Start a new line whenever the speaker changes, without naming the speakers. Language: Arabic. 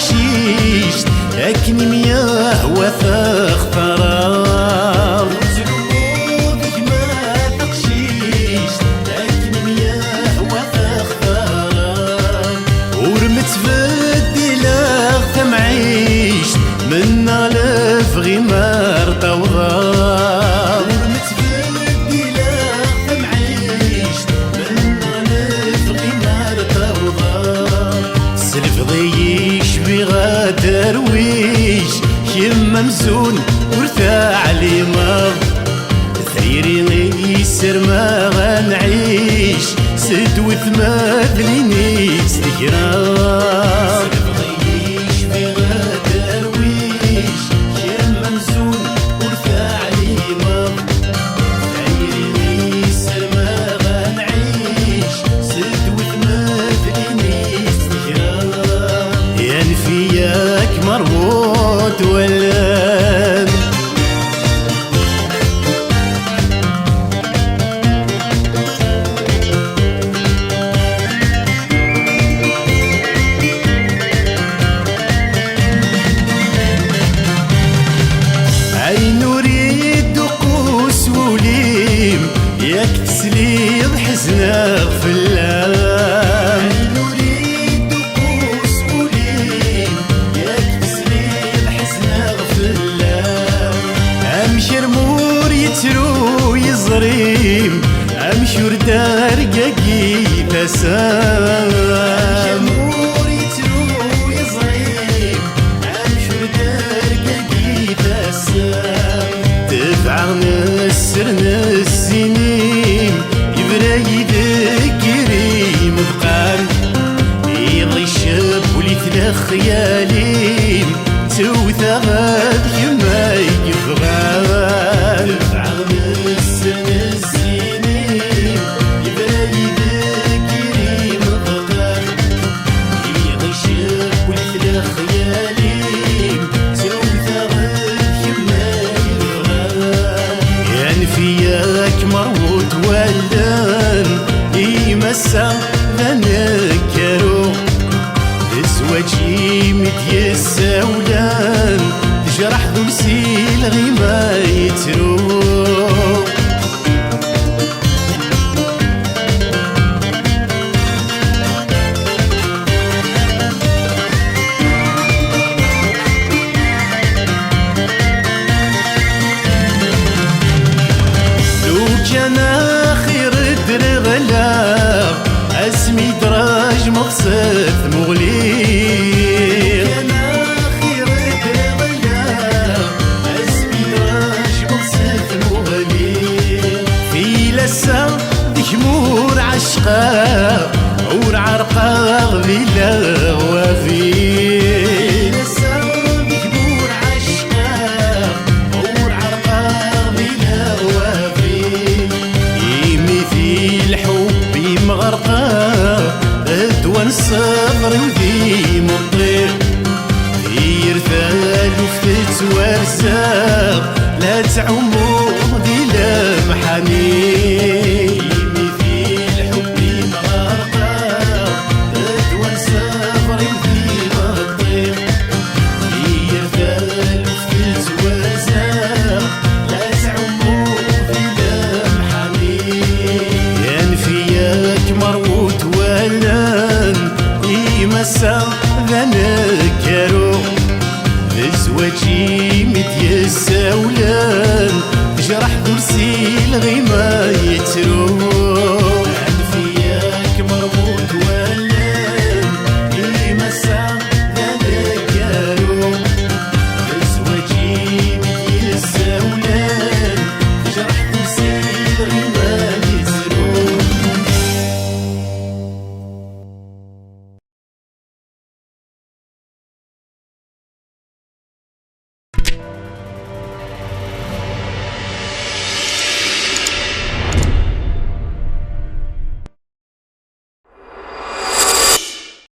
تقشيش لكن مياه وثاق ثرار زلمودك ما تقشيش لكن مياه وثاق ثرار ورمت بدلاغ تمعيش منا لف غمار توضار ورمت بدلاغ تمعيش منا لف غمار توضار سلف ضيش بغا درويش يما مزون ورثاع لي ماض ثريري يسر ما غنعيش سد وثماثليني تذكرار سلف ضيش بغا درويش يما مزون ورثاع لي ماض ثريري يسر ما غنعيش سد وثماثليني تذكرار ينفياك مربوط ولان عين وريد قوس وليم ياك تسليض حزنا غفلان عين وريد قوس وليم ياك تسليض حزنا غفلان امشر مور يترو يزريم امشر دار قاقي تسام مور يترو يزريم امشر دار قاقي تسام دفع نسر السنين يبرا يذكري مبقان يضي الشاب ولي خيالي توثى غاد يما يبغان دفع نسر السنين يبرا يذكري مبقان يضي الشاب ولي خيالي توثى غاد يما يبغان ينفياك مروت ولدان يمسا ذنكرو زواجي متيسا ولان تجرح ذو السيل غيما يترو كان خير الدرغلا اسمي دراج مقصد مغلي كان خير الدرغلا اسمي دراج مقصد مغلي في لسا دشمور عشقا عور عرقا بلا وفي مغرقة ادوان الصبر وذي مطير يرثال وفتت ورزاق لا تعمو ذي لمحاني مثل حبي مغرقة ادوان الصبر وذي مطير يرثال وفتت ورزاق لا تعمو ذي لمحاني ينفياك مروت ولان يمسا ذنكرو زواجي متيسا ولان جرح ذو السيل غيما يترو